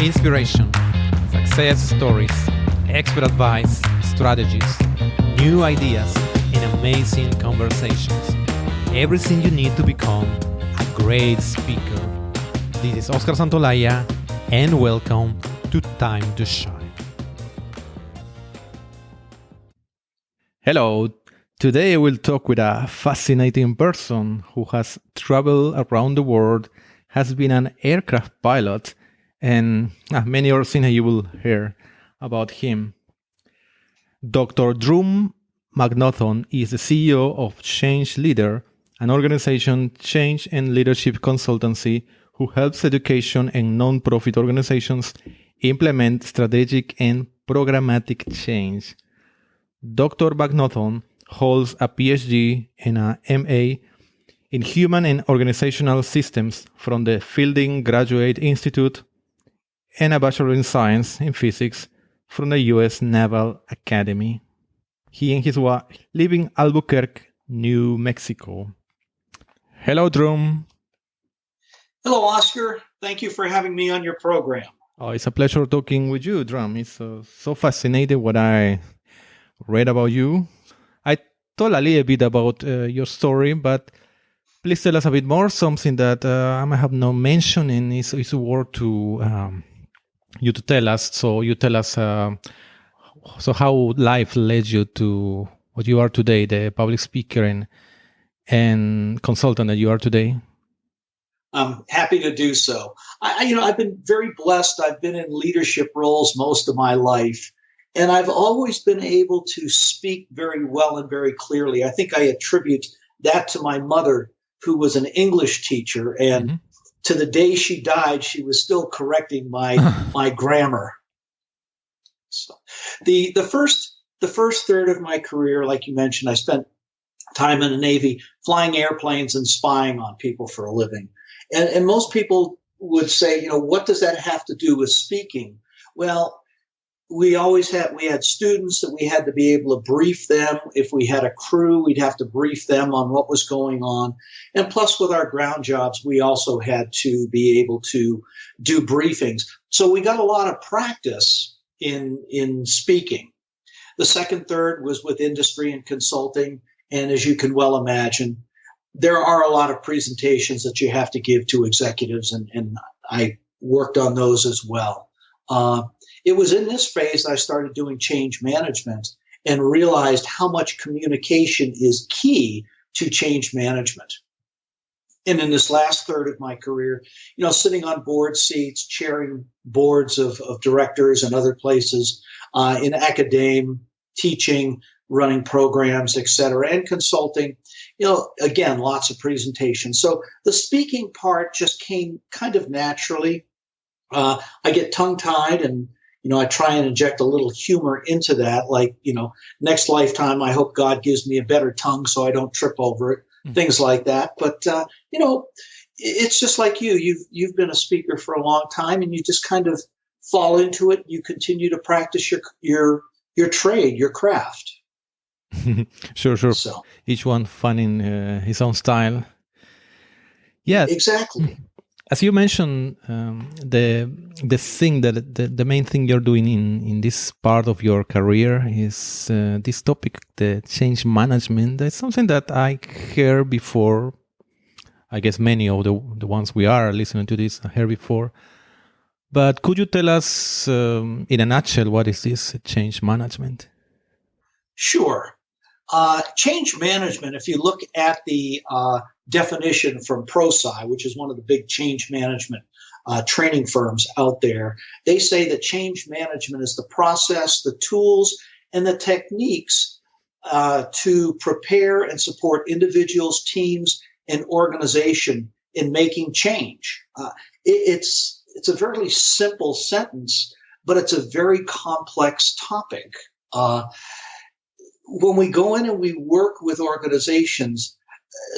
Inspiration, success stories, expert advice, strategies, new ideas, and amazing conversations. Everything you need to become a great speaker. This is Oscar Santolaya, and welcome to Time to Shine. Hello. Today I will talk with a fascinating person who has traveled around the world, has been an aircraft pilot, and many other things you will hear about him. Dr. Drew McNaughton is the CEO of Change Leader, an organization, change and leadership consultancy who helps education and non-profit organizations implement strategic and programmatic change. Dr. McNaughton holds a PhD and a MA in Human and Organizational Systems from the Fielding Graduate Institute and a Bachelor in Science in Physics from the U.S. Naval Academy. He and his wife live in Albuquerque, New Mexico. Hello, Drew. Hello, Oscar. Thank you for having me on your program. Oh, it's a pleasure talking with you, Drew. It's so fascinating what I read about you. I told a little bit about your story, but please tell us a bit more. Something that I might have not mentioned and is worth to you to tell us. So you tell us so how life led you to what you are today, the public speaker and consultant that you are today. I'm happy to do so. I've been very blessed. I've been in leadership roles most of my life, and I've always been able to speak very well and very clearly. I think I attribute that to my mother, who was an English teacher, and to the day she died, she was still correcting my grammar. So the first third of my career, like you mentioned, I spent time in the Navy flying airplanes and spying on people for a living. And most people would say, what does that have to do with speaking? Well, we had students that we had to be able to brief them. If we had a crew, we'd have to brief them on what was going on. And plus with our ground jobs, we also had to be able to do briefings. So we got a lot of practice in speaking. The second third was with industry and consulting. And as you can well imagine, there are a lot of presentations that you have to give to executives, and I worked on those as well. It was in this phase I started doing change management and realized how much communication is key to change management. And in this last third of my career, sitting on board seats, chairing boards of directors and other places, in academia, teaching, running programs, et cetera, and consulting, again, lots of presentations. So the speaking part just came kind of naturally. I get tongue-tied and, I try and inject a little humor into that. Like, next lifetime, I hope God gives me a better tongue so I don't trip over it, things like that. But, it's just like you've been a speaker for a long time and you just kind of fall into it. You continue to practice your trade, your craft. Sure. So, each one finding his own style. Yes, exactly. As you mentioned, the thing that the main thing you're doing in this part of your career is this topic, the change management. That's something that I heard before. I guess many of the ones we are listening to this I heard before. But could you tell us in a nutshell what is this change management? Sure. Change management, if you look at the definition from ProSci, which is one of the big change management training firms out there, they say that change management is the process, the tools, and the techniques to prepare and support individuals, teams, and organization in making change. It's a very simple sentence, but it's a very complex topic. When we go in and we work with organizations,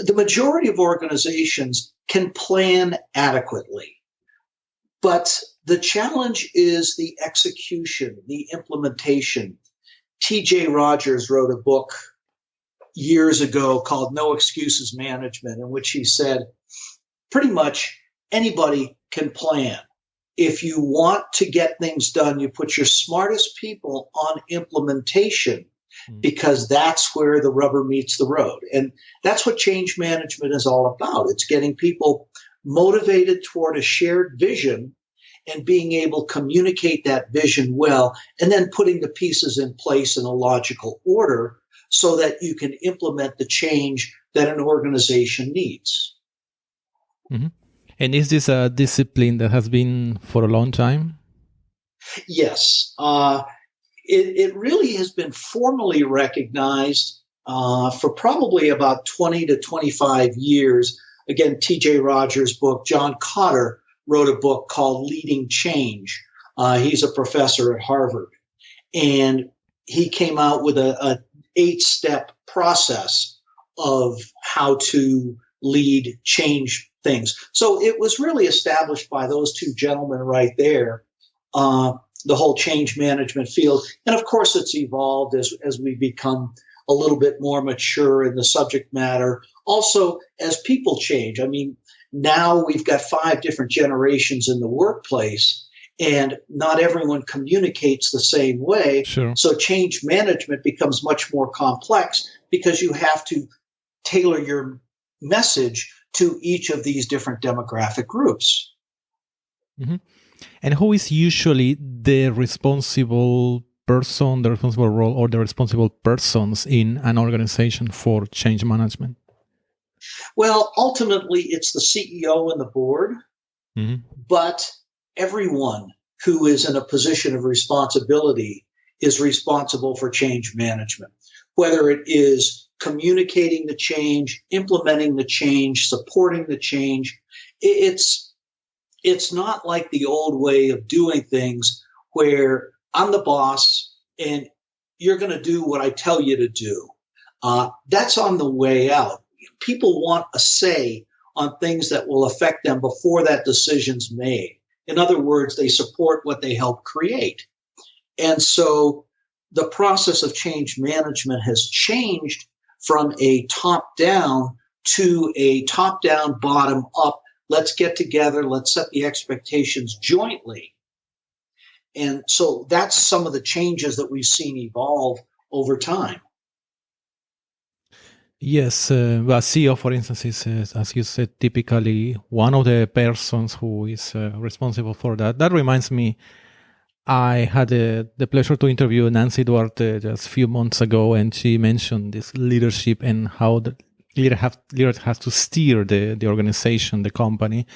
the majority of organizations can plan adequately. But the challenge is the execution, the implementation. T.J. Rogers wrote a book years ago called No Excuses Management, in which he said pretty much anybody can plan. if you want to get things done, you put your smartest people on implementation, because that's where the rubber meets the road. And that's what change management is all about. It's getting people motivated toward a shared vision and being able to communicate that vision well, and then putting the pieces in place in a logical order so that you can implement the change that an organization needs. Mm-hmm. And is this a discipline that has been for a long time? Yes. It really has been formally recognized for probably about 20 to 25 years. Again, T.J. Rogers' book, John Kotter wrote a book called Leading Change. He's a professor at Harvard. And he came out with a 8-step process of how to lead change things. So it was really established by those two gentlemen right there, the whole change management field. And of course, it's evolved as we become a little bit more mature in the subject matter. Also, as people change. I mean, now we've got 5 different generations in the workplace, and not everyone communicates the same way. Sure. So change management becomes much more complex because you have to tailor your message to each of these different demographic groups. Mm-hmm. And who is usually the responsible person, the responsible role, or the responsible persons in an organization for change management? Well, ultimately, it's the CEO and the board, but everyone who is in a position of responsibility is responsible for change management, whether it is communicating the change, implementing the change, supporting the change. It's not like the old way of doing things where I'm the boss and you're going to do what I tell you to do. That's on the way out. People want a say on things that will affect them before that decision's made. In other words, they support what they help create. And so the process of change management has changed from a top-down to a top-down, bottom-up. Let's get together. Let's set the expectations jointly. And so that's some of the changes that we've seen evolve over time. Yes, well, CEO, for instance, is, as you said, typically one of the persons who is responsible for that. That reminds me, I had the pleasure to interview Nancy Duarte just a few months ago, and she mentioned this leadership and how the leader has to steer the organization, the company.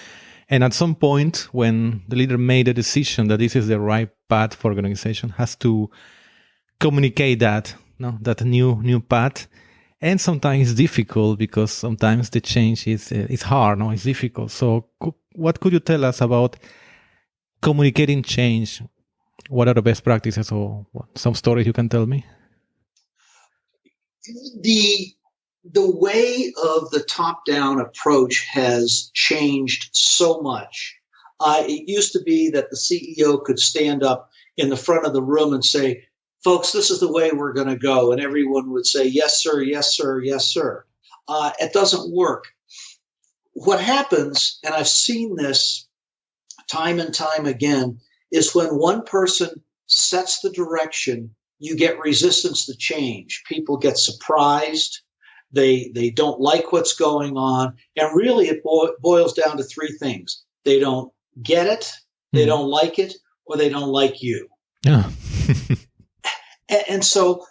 And at some point, when the leader made a decision that this is the right path for organization, has to communicate that new path. And sometimes it's difficult because sometimes the change is hard, it's difficult. So what could you tell us about communicating change? What are the best practices, or some stories you can tell me? The way of the top-down approach has changed so much. It used to be that the CEO could stand up in the front of the room and say, folks, this is the way we're going to go. And everyone would say, yes, sir, yes, sir, yes, sir. It doesn't work. What happens, and I've seen this time and time again, is when one person sets the direction, you get resistance to change. People get surprised. They don't like what's going on. And really, it boils down to 3 things. They don't get it, they don't like it, or they don't like you. Yeah. And so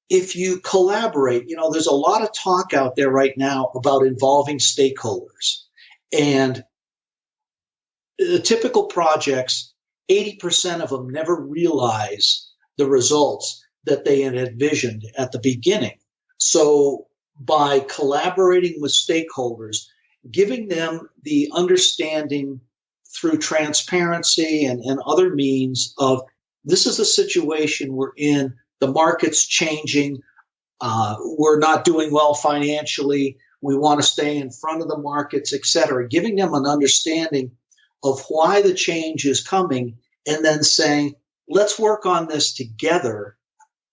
if you collaborate, there's a lot of talk out there right now about involving stakeholders. And the typical projects, 80% of them never realize the results that they had envisioned at the beginning. So by collaborating with stakeholders, giving them the understanding through transparency and other means of, this is the situation we're in. The market's changing. We're not doing well financially. We want to stay in front of the markets, et cetera. Giving them an understanding of why the change is coming, and then saying, let's work on this together.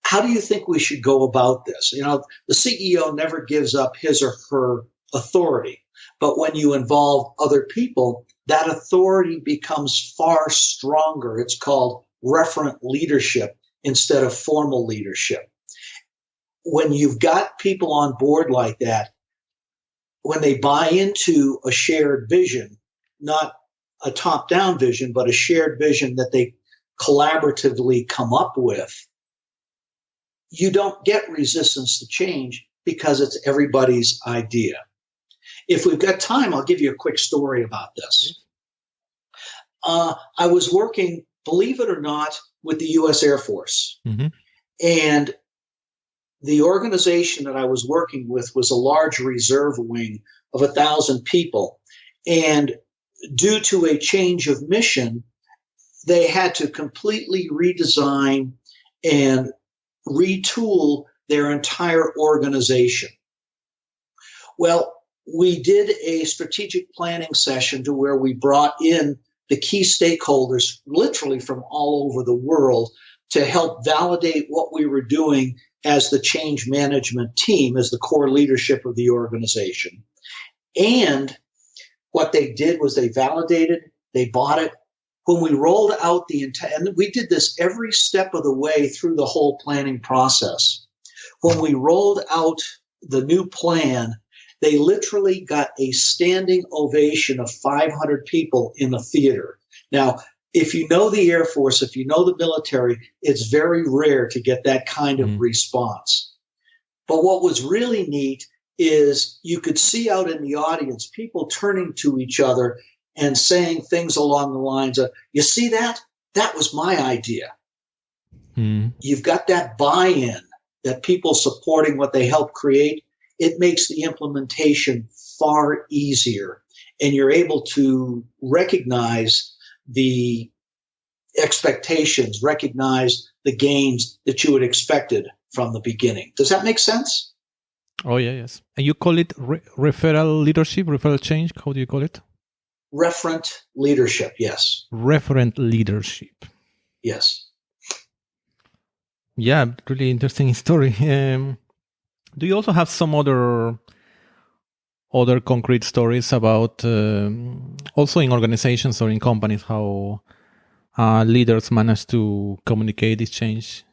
How do you think we should go about this? The CEO never gives up his or her authority. But when you involve other people, that authority becomes far stronger. It's called referent leadership instead of formal leadership. When you've got people on board like that, when they buy into a shared vision, not a top-down vision, but a shared vision that they collaboratively come up with, you don't get resistance to change because it's everybody's idea. If we've got time, I'll give you a quick story about this. I was working, believe it or not, with the U.S. Air Force. Mm-hmm. And the organization that I was working with was a large reserve wing of 1,000 people. And due to a change of mission, they had to completely redesign and retool their entire organization. Well, we did a strategic planning session to where we brought in the key stakeholders, literally from all over the world, to help validate what we were doing as the change management team, as the core leadership of the organization. And what they did was they validated, they bought it. When we rolled out the entire, and we did this every step of the way through the whole planning process. When we rolled out the new plan, they literally got a standing ovation of 500 people in the theater. Now, if you know the Air Force, if you know the military, it's very rare to get that kind of response. But what was really neat is you could see out in the audience people turning to each other and saying things along the lines of, you see that? That was my idea. You've got that buy-in, that people supporting what they help create. It makes the implementation far easier. And you're able to recognize the expectations, recognize the gains that you had expected from the beginning. Does that make sense? Oh, yeah, yes. And you call it referral leadership, referral change? How do you call it? Referent leadership, yes. Referent leadership. Yes. Yeah, really interesting story. Do you also have some other concrete stories about also in organizations or in companies how leaders manage to communicate this change?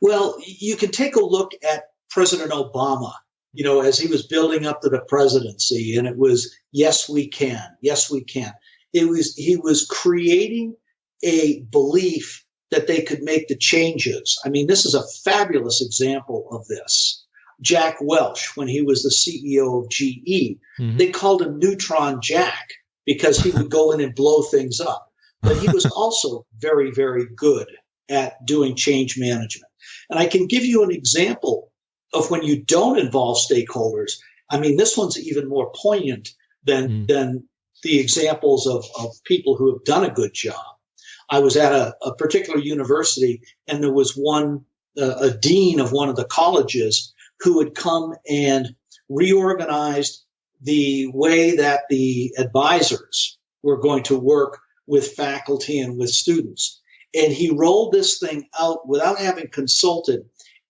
Well, you can take a look at President Obama, as he was building up to the presidency, and it was, yes, we can. Yes, we can. He was creating a belief that they could make the changes. I mean, this is a fabulous example of this. Jack Welch, when he was the CEO of GE, they called him Neutron Jack because he would go in and blow things up. But he was also very, very good at doing change management. And I can give you an example of when you don't involve stakeholders. I mean, this one's even more poignant than the examples of people who have done a good job. I was at a particular university, and there was a dean of one of the colleges who had come and reorganized the way that the advisors were going to work with faculty and with students. And he rolled this thing out without having consulted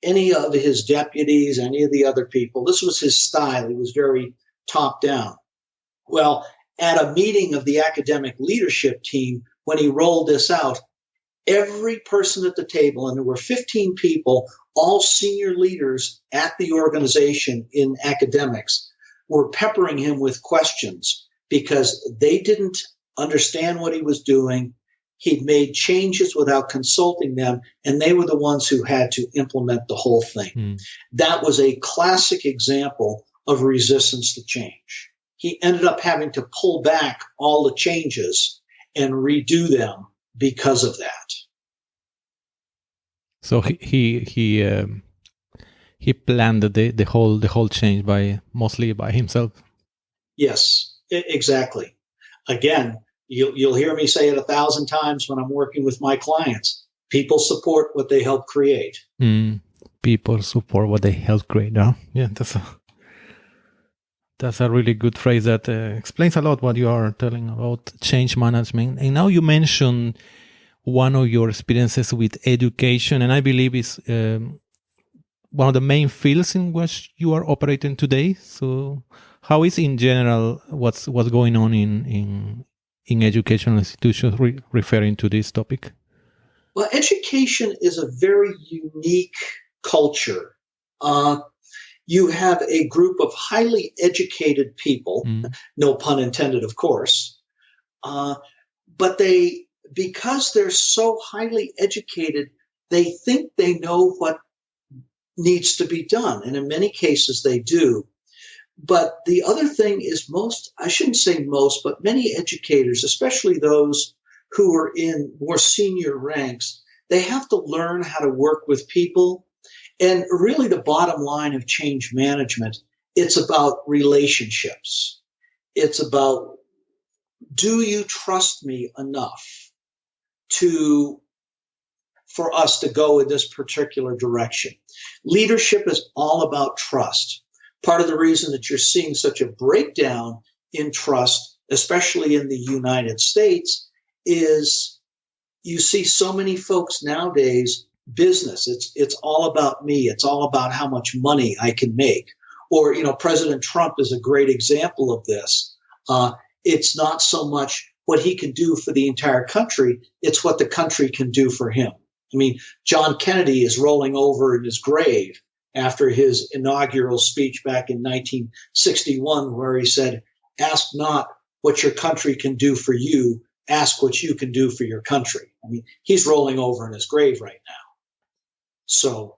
any of his deputies, any of the other people. This was his style. He was very top down. Well, at a meeting of the academic leadership team, when he rolled this out, every person at the table, and there were 15 people, all senior leaders at the organization in academics, were peppering him with questions because they didn't understand what he was doing. He'd made changes without consulting them, and they were the ones who had to implement the whole thing. That was a classic example of resistance to change. He ended up having to pull back all the changes and redo them because of that. So he planned the whole change mostly by himself. Yes, exactly. Again, you'll hear me say it 1,000 times when I'm working with my clients. People support what they help create. People support what they help create. Huh? Yeah, that's a really good phrase that explains a lot what you are telling about change management. And now you mentioned one of your experiences with education, and I believe it's one of the main fields in which you are operating today. So how is in general what's going on in in educational institutions referring to this topic? Well, education is a very unique culture. You have a group of highly educated people, no pun intended, of course, but because they're so highly educated, they think they know what needs to be done. And in many cases, they do. But the other thing is I shouldn't say most, but many educators, especially those who are in more senior ranks, they have to learn how to work with people. And really the bottom line of change management, it's about relationships. It's about, do you trust me enough for us to go in this particular direction? Leadership is all about trust. Part of the reason that you're seeing such a breakdown in trust, especially in the United States, is you see so many folks nowadays, business, it's all about me. It's all about how much money I can make. Or, President Trump is a great example of this. It's not so much what he can do for the entire country. It's what the country can do for him. I mean, John Kennedy is rolling over in his grave after his inaugural speech back in 1961, where he said, "Ask not what your country can do for you, ask what you can do for your country." I mean, he's rolling over in his grave right now. So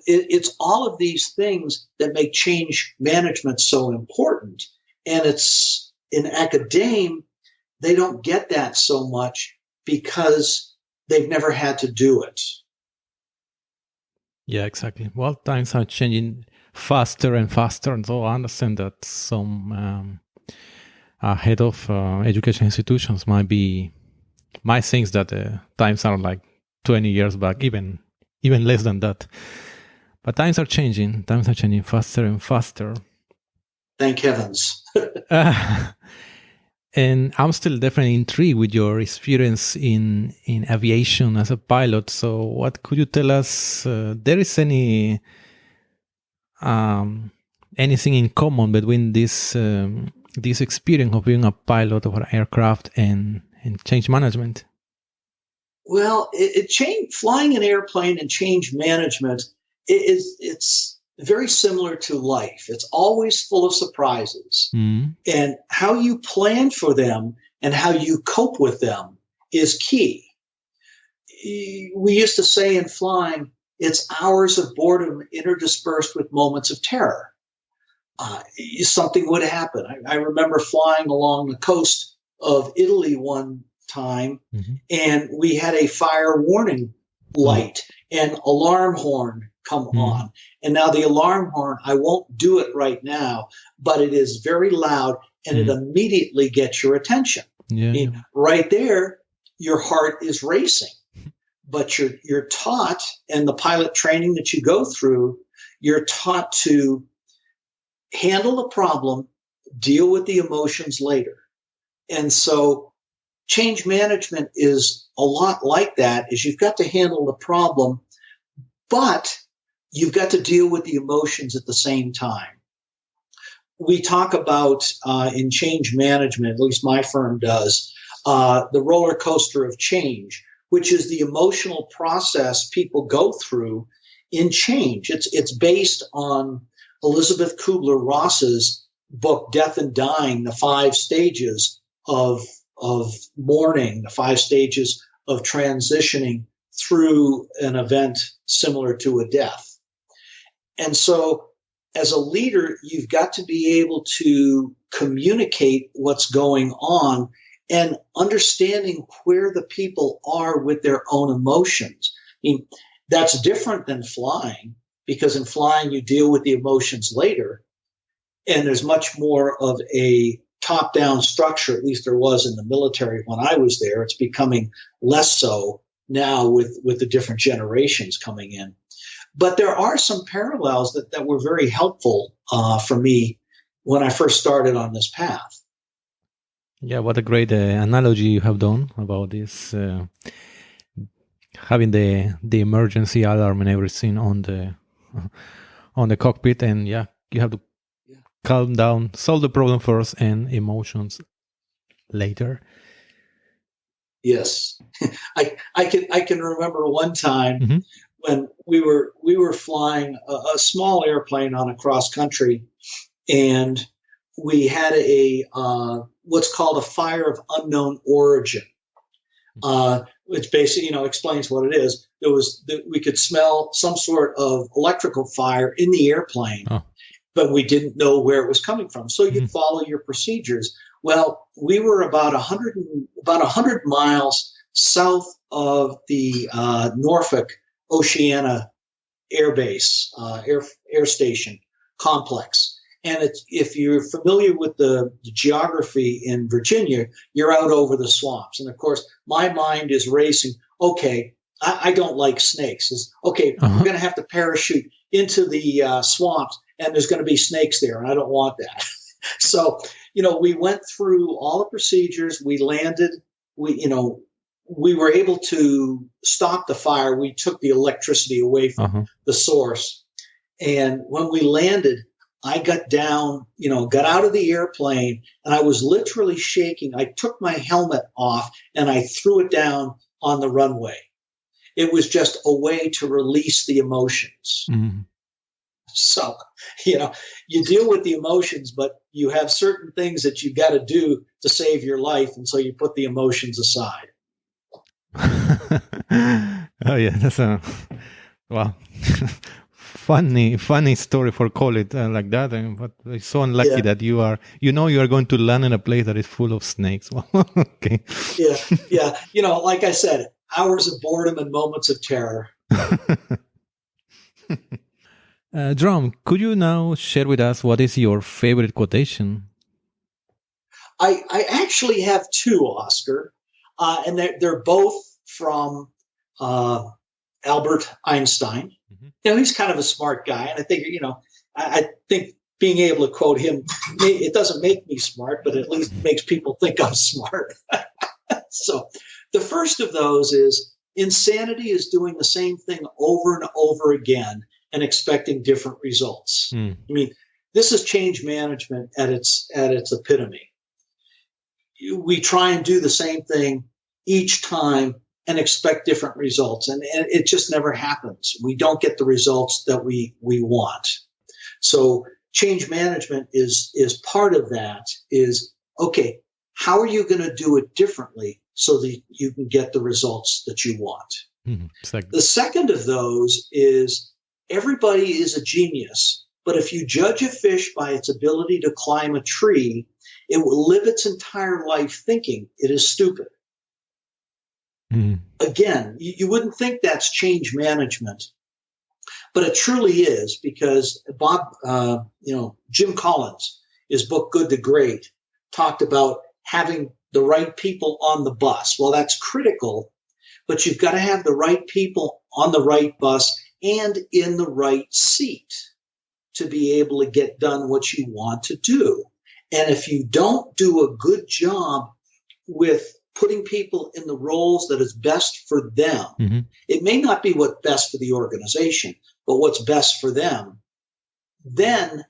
it's all of these things that make change management so important. And it's in academia, they don't get that so much because they've never had to do it. Yeah, exactly. Well, times are changing faster and faster. And so I understand that some head of education institutions might think that times are like 20 years back, even less than that. But times are changing faster and faster. Thank heavens. And I'm still definitely intrigued with your experience in aviation as a pilot. So what could you tell us? There is anything in common between this experience of being a pilot of an aircraft and change management? Well, flying an airplane and change management it's very similar to life. It's always full of surprises. And how you plan for them and how you cope with them is key. We used to say in flying, it's hours of boredom interdispersed with moments of terror. Something would happen. I remember flying along the coast of Italy one time, and we had a fire warning light and alarm horn come on. And now the alarm horn, I won't do it right now, but it is very loud and it immediately gets your attention. Yeah. I mean, right there, your heart is racing, but you're taught, and the pilot training that you go through, you're taught to handle the problem, deal with the emotions later. And so change management is a lot like that, is you've got to handle the problem, but you've got to deal with the emotions at the same time. We talk about in change management, at least my firm does, the roller coaster of change, which is the emotional process people go through in change. It's based on Elizabeth Kubler-Ross's book, Death and Dying, the 5 stages of mourning, the 5 stages of transitioning through an event similar to a death. And so as a leader, you've got to be able to communicate what's going on and understanding where the people are with their own emotions. I mean, that's different than flying, because in flying, you deal with the emotions later. And there's much more of a top-down structure, at least there was in the military when I was there. It's becoming less so now with the different generations coming in. But there are some parallels that were very helpful for me when I first started on this path. Yeah, what a great analogy you have done about this, having the emergency alarm and everything on the cockpit, and you have to calm down, solve the problem first, and emotions later. Yes, I can remember one time when we were flying a small airplane on a cross country, and we had a what's called a fire of unknown origin. Which basically, explains what it is. We could smell some sort of electrical fire in the airplane, but we didn't know where it was coming from. So you follow your procedures. Well, we were about 100 miles south of the Norfolk Oceana Air Base, air station complex. And if you're familiar with the geography in Virginia, you're out over the swamps. And of course, my mind is racing. Okay, I don't like snakes. We're going to have to parachute into the swamps, and there's going to be snakes there, and I don't want that. So, we went through all the procedures. We landed. We were able to stop the fire. We took the electricity away from the source. And when we landed, I got down, got out of the airplane, and I was literally shaking. I took my helmet off and I threw it down on the runway. It was just a way to release the emotions. Mm-hmm. So, you deal with the emotions, but you have certain things that you got to do to save your life. And so you put the emotions aside. Oh, yeah. That's wow. Funny story for call it like that. But it's so unlucky that you are going to land in a place that is full of snakes. Okay. Yeah. Like I said, hours of boredom and moments of terror. Drum, could you now share with us what is your favorite quotation? I actually have two, Oscar, and they're both from Albert Einstein. He's kind of a smart guy, and I think I think being able to quote him, it doesn't make me smart, but at least makes people think I'm smart. So the first of those is, insanity is doing the same thing over and over again and expecting different results. I mean, this is change management at its epitome. We try and do the same thing each time and expect different results. And it just never happens. We don't get the results that we want. So change management is part of that is, okay, how are you going to do it differently so that you can get the results that you want? The second of those is, everybody is a genius, but if you judge a fish by its ability to climb a tree, it will live its entire life thinking it is stupid. Again, you wouldn't think that's change management, but it truly is, because Jim Collins, his book Good to Great, talked about having the right people on the bus. Well, that's critical, but you've got to have the right people on the right bus and in the right seat to be able to get done what you want to do. And if you don't do a good job with putting people in the roles that is best for them, it may not be what's best for the organization, but what's best for them, then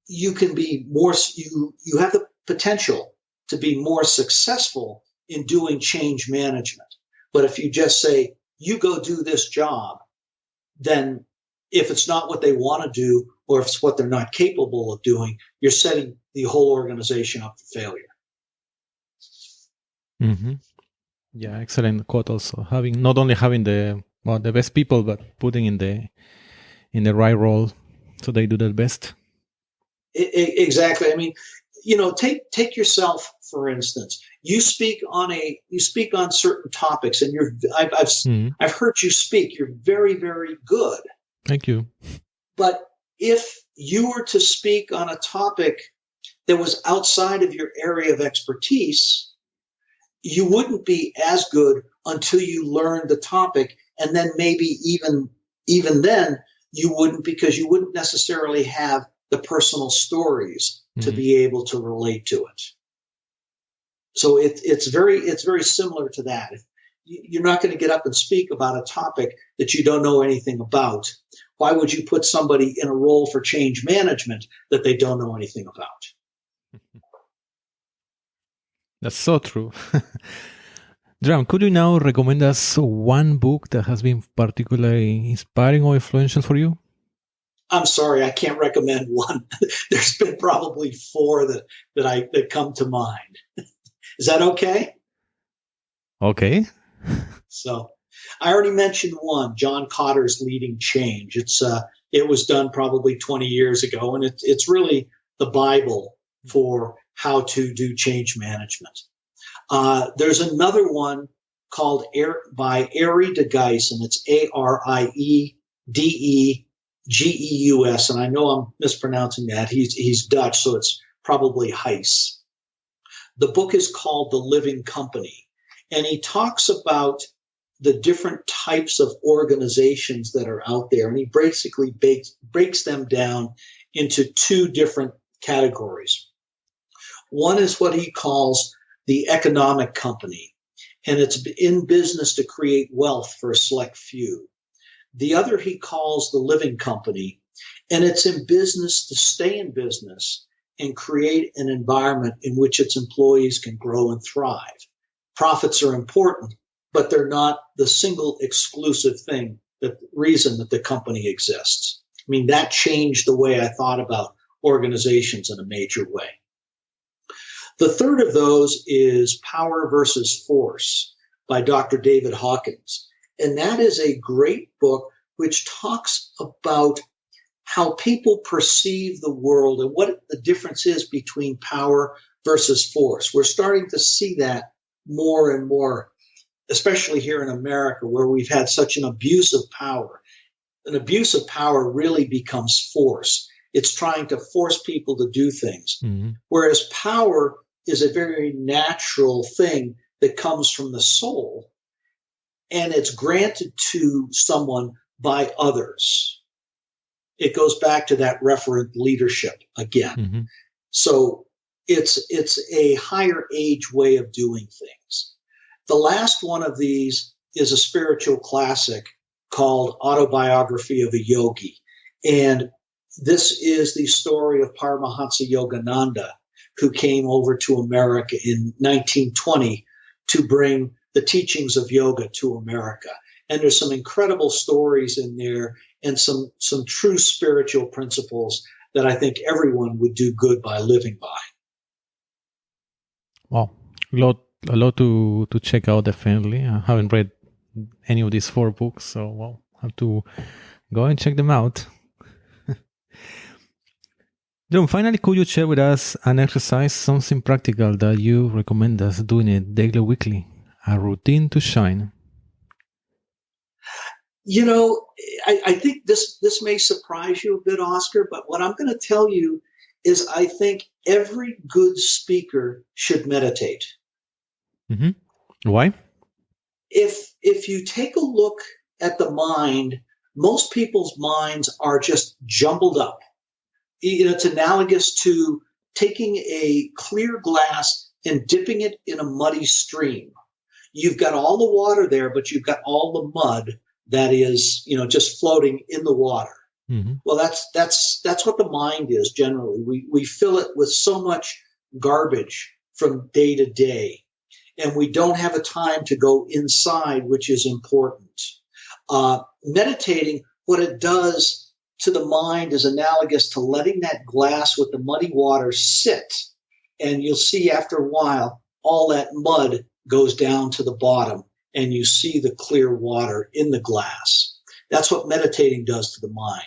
you can be more, you have the potential to be more successful in doing change management. But if you just say, you go do this job, then if it's not what they want to do, or if it's what they're not capable of doing, you're setting the whole organization up for failure. Yeah, excellent quote. Also, not only having the best people, but putting in the right role so they do their best. Exactly. I mean, take yourself for instance. You speak on certain topics, and I've heard you speak. You're very, very good. Thank you. But if you were to speak on a topic that was outside of your area of expertise, you wouldn't be as good until you learned the topic, and then maybe even then you wouldn't, because you wouldn't necessarily have the personal stories to be able to relate to it. So it's very similar to that. You're not going to get up and speak about a topic that you don't know anything about. Why would you put somebody in a role for change management that they don't know anything about? That's so true. Drum, could you now recommend us one book that has been particularly inspiring or influential for you? I'm sorry, I can't recommend one. There's been probably four that come to mind. Is that okay? Okay. So I already mentioned one, John Cotter's Leading Change. It was done probably 20 years ago, and it's really the Bible for how to do change management. There's another one called by Ari DeGeus, and it's Arie Degeus, and I know I'm mispronouncing that. He's Dutch, so it's probably Heiss. The book is called The Living Company, and he talks about the different types of organizations that are out there, and he basically breaks them down into two different categories. One is what he calls the economic company, and it's in business to create wealth for a select few. The other he calls the living company, and it's in business to stay in business and create an environment in which its employees can grow and thrive. Profits are important, but they're not the single exclusive reason that the company exists. I mean, that changed the way I thought about organizations in a major way. The third of those is Power versus Force by Dr. David Hawkins. And that is a great book which talks about how people perceive the world and what the difference is between power versus force. We're starting to see that more and more, especially here in America, where we've had such an abuse of power. An abuse of power really becomes force. It's trying to force people to do things. Mm-hmm. Whereas power is a very natural thing that comes from the soul, and it's granted to someone by others. It goes back to that referent leadership again. Mm-hmm. So it's a higher age way of doing things. The last one of these is a spiritual classic called Autobiography of a Yogi. And this is the story of Paramahansa Yogananda, who came over to America in 1920 to bring the teachings of yoga to America. And there's some incredible stories in there and some true spiritual principles that I think everyone would do good by living by. Wow. A lot to check out, definitely. I haven't read any of these 4 books, so well, I have to go and check them out. John, finally, could you share with us an exercise, something practical that you recommend us doing it daily, weekly, a routine to shine? You know, I think this may surprise you a bit, Oscar, but what I'm going to tell you is I think every good speaker should meditate. Mm-hmm. Why? If you take a look at the mind, most people's minds are just jumbled up. You know, it's analogous to taking a clear glass and dipping it in a muddy stream. You've got all the water there, but you've got all the mud that is, you know, just floating in the water. Mm-hmm. Well, that's what the mind is generally. We fill it with so much garbage from day to day, and we don't have a time to go inside, which is important. Meditating, what it does to the mind is analogous to letting that glass with the muddy water sit, and you'll see after a while all that mud goes down to the bottom and you see the clear water in the glass. That's what meditating does to the mind.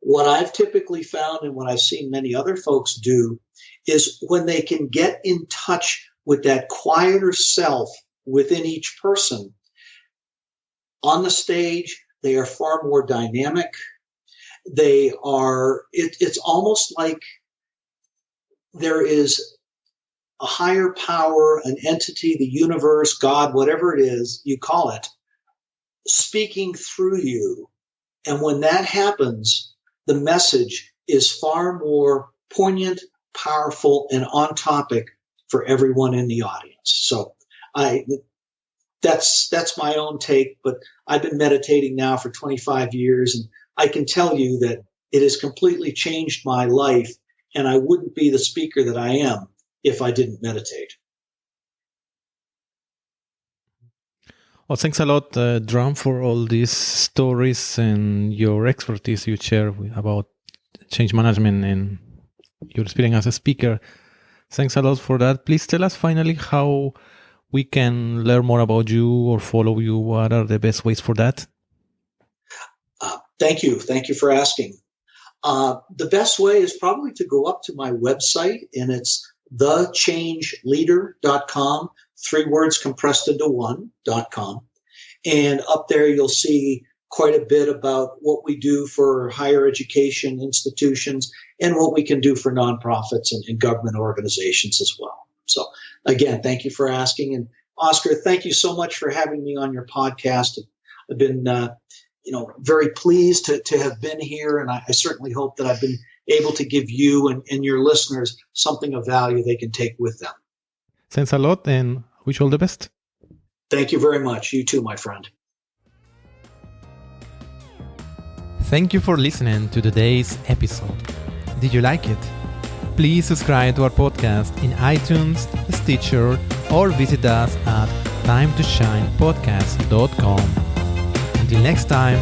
What I've typically found and what I've seen many other folks do is when they can get in touch with that quieter self within each person, on the stage, they are far more dynamic. It's almost like there is a higher power, an entity, the universe, God, whatever it is you call it, speaking through you. And when that happens, the message is far more poignant, powerful, and on topic for everyone in the audience. So that's my own take, but I've been meditating now for 25 years, and I can tell you that it has completely changed my life, and I wouldn't be the speaker that I am if I didn't meditate. Well, thanks a lot, Drum, for all these stories and your expertise you share about change management and your experience as a speaker. Thanks a lot for that. Please tell us finally how we can learn more about you or follow you. What are the best ways for that? Thank you. Thank you for asking. The best way is probably to go up to my website, and it's thechangeleader.com, 3 words compressed into one.com. And up there, you'll see quite a bit about what we do for higher education institutions and what we can do for nonprofits and government organizations as well. So again, thank you for asking. And Oscar, thank you so much for having me on your podcast. I've been, very pleased to have been here. And I certainly hope that I've been able to give you and your listeners something of value they can take with them. Thanks a lot and wish you all the best. Thank you very much. You too, my friend. Thank you for listening to today's episode. Did you like it? Please subscribe to our podcast in iTunes, Stitcher, or visit us at timetoshinepodcast.com. Until next time,